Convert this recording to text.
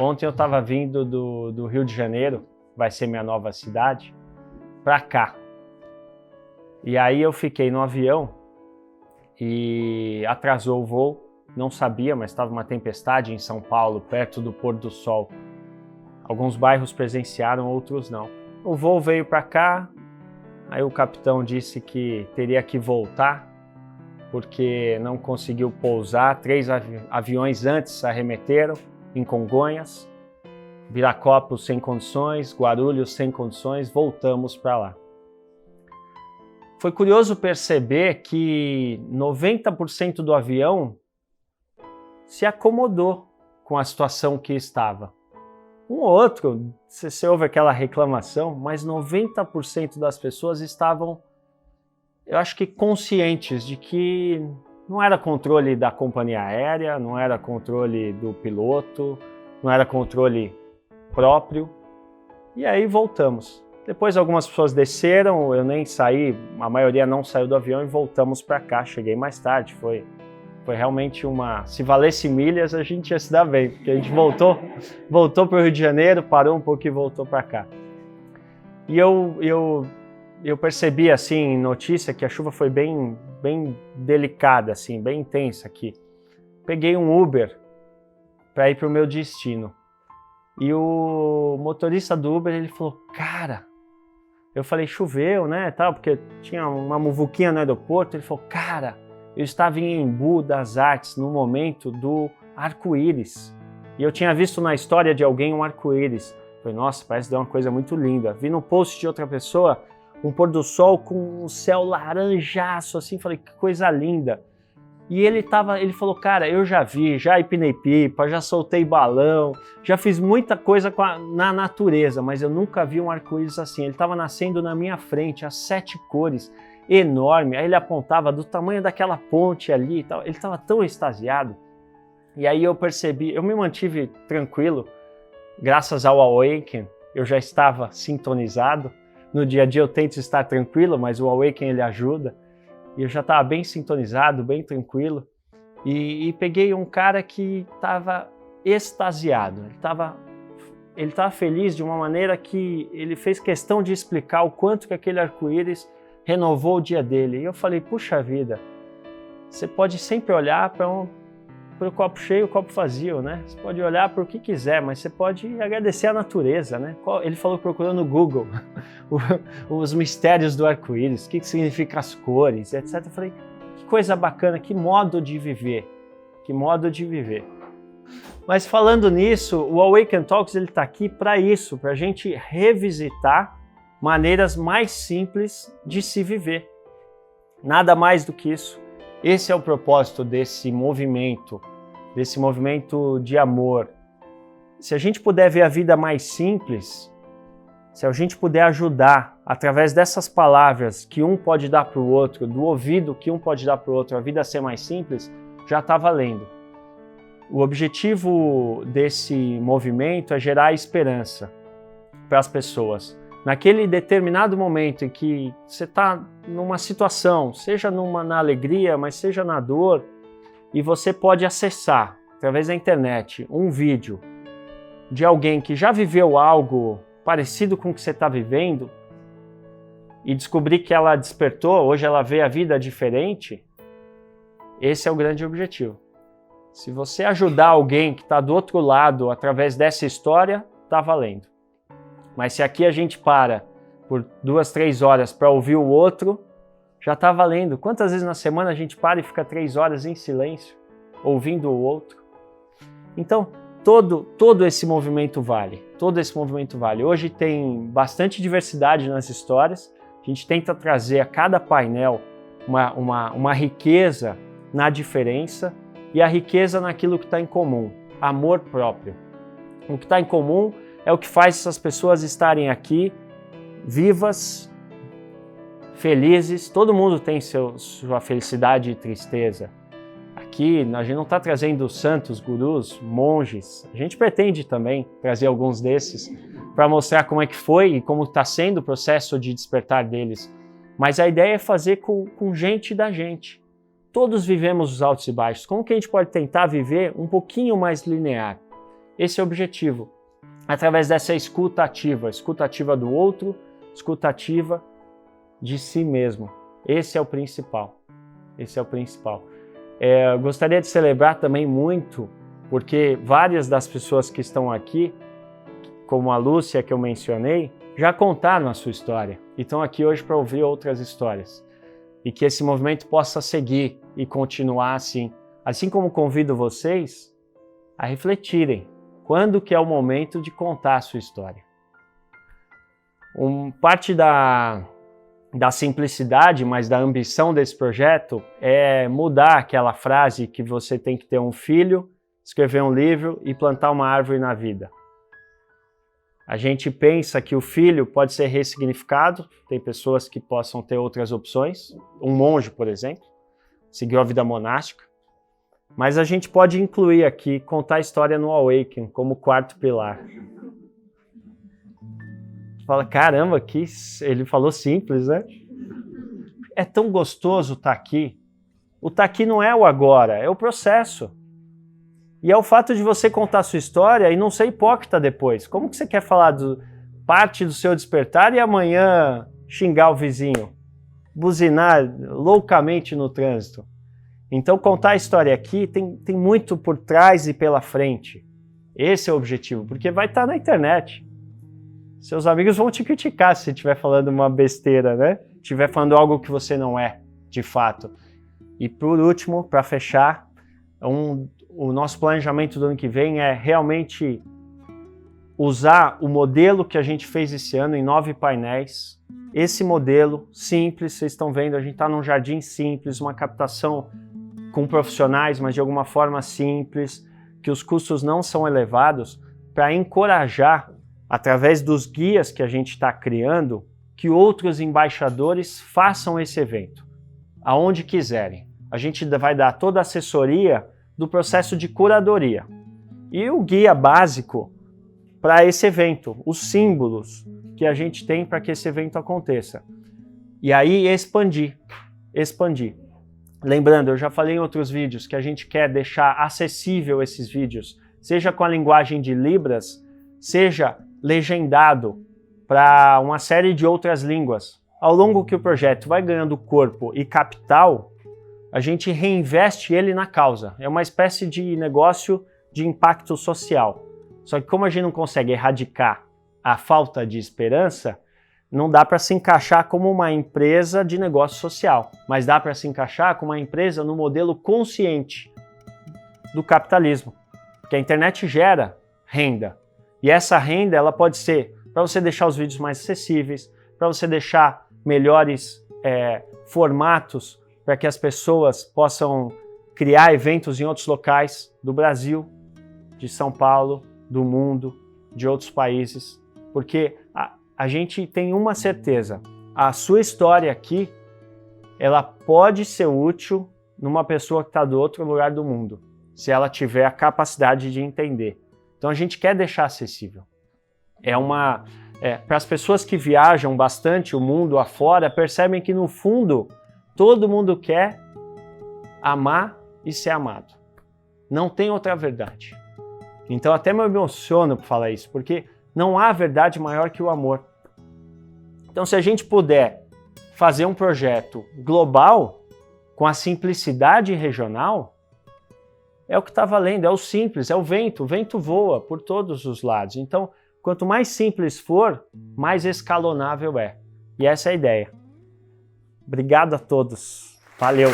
Ontem eu estava vindo do Rio de Janeiro, vai ser minha nova cidade, para cá. E aí eu fiquei no avião e atrasou o voo, não sabia, mas estava uma tempestade em São Paulo, perto do pôr do sol. Alguns bairros presenciaram, outros não. O voo veio para cá, aí o capitão disse que teria que voltar, porque não conseguiu pousar. 3 aviões antes arremeteram em Congonhas, Viracopos sem condições, Guarulhos sem condições, voltamos para lá. Foi curioso perceber que 90% do avião se acomodou com a situação que estava. Um ou outro, você ouve aquela reclamação, mas 90% das pessoas estavam, eu acho que conscientes de que não era controle da companhia aérea, não era controle do piloto, não era controle próprio. E aí voltamos. Depois algumas pessoas desceram, eu nem saí, a maioria não saiu do avião e voltamos para cá. Cheguei mais tarde, foi realmente uma... Se valesse milhas, a gente ia se dar bem, porque a gente voltou para o Rio de Janeiro, parou um pouco e voltou para cá. E eu percebi, assim, em notícia, que a chuva foi bem delicada, assim, bem intensa aqui. Peguei um Uber para ir para o meu destino. E o motorista do Uber, ele falou, cara... Eu falei, choveu, né, tal, porque tinha uma muvuquinha no aeroporto. Ele falou, cara, eu estava em Embu das Artes no momento do arco-íris. E eu tinha visto na história de alguém um arco-íris. Falei, nossa, parece que deu uma coisa muito linda. Vi no post de outra pessoa um pôr do sol com um céu laranjaço, assim, falei, que coisa linda. E ele falou, cara, eu já vi, já empinei pipa, já soltei balão, já fiz muita coisa na natureza, mas eu nunca vi um arco-íris assim. Ele estava nascendo na minha frente, as 7 cores, enorme. Aí ele apontava do tamanho daquela ponte ali e tal. Ele estava tão extasiado. E aí eu percebi, eu me mantive tranquilo, graças ao Awaken, eu já estava sintonizado. No dia a dia eu tento estar tranquilo, mas o Awaken ele ajuda. E eu já estava bem sintonizado, bem tranquilo. E peguei um cara que estava extasiado. Ele estava feliz de uma maneira que ele fez questão de explicar o quanto que aquele arco-íris renovou o dia dele. E eu falei, puxa vida, você pode sempre olhar para o copo cheio e o copo vazio, né? Você pode olhar para o que quiser, mas você pode agradecer a natureza, né? Ele falou que procurou no Google os mistérios do arco-íris, o que significa as cores, etc. Eu falei, que coisa bacana, que modo de viver, que modo de viver. Mas falando nisso, o Awaken Talks ele está aqui para isso, para a gente revisitar maneiras mais simples de se viver. Nada mais do que isso. Esse é o propósito desse movimento de amor. Se a gente puder ver a vida mais simples, se a gente puder ajudar através dessas palavras que um pode dar para o outro, do ouvido que um pode dar para o outro, a vida ser mais simples, já está valendo. O objetivo desse movimento é gerar esperança para as pessoas. Naquele determinado momento em que você está numa situação, seja na alegria, mas seja na dor, e você pode acessar, através da internet, um vídeo de alguém que já viveu algo parecido com o que você está vivendo e descobrir que ela despertou, hoje ela vê a vida diferente, esse é o grande objetivo. Se você ajudar alguém que está do outro lado através dessa história, está valendo. Mas se aqui a gente para por 2, 3 horas para ouvir o outro, já está valendo. Quantas vezes na semana a gente para e fica 3 horas em silêncio, ouvindo o outro? Então, todo esse movimento vale. Todo esse movimento vale. Hoje tem bastante diversidade nas histórias. A gente tenta trazer a cada painel uma riqueza na diferença e a riqueza naquilo que está em comum. Amor próprio. O que está em comum é o que faz essas pessoas estarem aqui, vivas, felizes. Todo mundo tem sua felicidade e tristeza. Aqui a gente não está trazendo santos, gurus, monges. A gente pretende também trazer alguns desses para mostrar como é que foi e como está sendo o processo de despertar deles. Mas a ideia é fazer com gente da gente. Todos vivemos os altos e baixos. Como que a gente pode tentar viver um pouquinho mais linear? Esse é o objetivo. Através dessa escuta ativa do outro, escuta ativa de si mesmo. Esse é o principal. Esse é o principal. Eu gostaria de celebrar também muito, porque várias das pessoas que estão aqui, como a Lúcia que eu mencionei, já contaram a sua história e estão aqui hoje para ouvir outras histórias. E que esse movimento possa seguir e continuar assim. Assim como convido vocês a refletirem quando que é o momento de contar a sua história. Parte da simplicidade, mas da ambição desse projeto é mudar aquela frase que você tem que ter um filho, escrever um livro e plantar uma árvore na vida. A gente pensa que o filho pode ser ressignificado, tem pessoas que possam ter outras opções, um monge, por exemplo, seguiu a vida monástica, mas a gente pode incluir aqui, contar a história no Awaken como quarto pilar. Fala, caramba, que ele falou simples, né? É tão gostoso estar aqui. O estar aqui não é o agora, é o processo. E é o fato de você contar a sua história e não ser hipócrita depois. Como que você quer falar parte do seu despertar e amanhã xingar o vizinho? Buzinar loucamente no trânsito? Então contar a história aqui tem muito por trás e pela frente. Esse é o objetivo, porque vai estar na internet. Seus amigos vão te criticar se você estiver falando uma besteira, né? Estiver falando algo que você não é, de fato. E por último, para fechar, o nosso planejamento do ano que vem é realmente usar o modelo que a gente fez esse ano em 9 painéis. Esse modelo simples, vocês estão vendo, a gente está num jardim simples, uma captação com profissionais, mas de alguma forma simples, que os custos não são elevados, para encorajar, através dos guias que a gente está criando, que outros embaixadores façam esse evento, aonde quiserem. A gente vai dar toda a assessoria do processo de curadoria. E o guia básico para esse evento, os símbolos que a gente tem para que esse evento aconteça. E aí expandir. Lembrando, eu já falei em outros vídeos que a gente quer deixar acessível esses vídeos, seja com a linguagem de Libras, seja legendado para uma série de outras línguas. Ao longo que o projeto vai ganhando corpo e capital, a gente reinveste ele na causa. É uma espécie de negócio de impacto social. Só que como a gente não consegue erradicar a falta de esperança, não dá para se encaixar como uma empresa de negócio social, mas dá para se encaixar como uma empresa no modelo consciente do capitalismo. Porque a internet gera renda. E essa renda ela pode ser para você deixar os vídeos mais acessíveis, para você deixar melhores formatos para que as pessoas possam criar eventos em outros locais do Brasil, de São Paulo, do mundo, de outros países. Porque a gente tem uma certeza, a sua história aqui, ela pode ser útil numa pessoa que está do outro lugar do mundo, se ela tiver a capacidade de entender. Então a gente quer deixar acessível. Para as pessoas que viajam bastante o mundo afora, percebem que no fundo todo mundo quer amar e ser amado. Não tem outra verdade. Então até me emociono por falar isso, porque não há verdade maior que o amor. Então se a gente puder fazer um projeto global com a simplicidade regional, é o que está valendo, é o simples, é o vento voa por todos os lados. Então, quanto mais simples for, mais escalonável é. E essa é a ideia. Obrigado a todos. Valeu!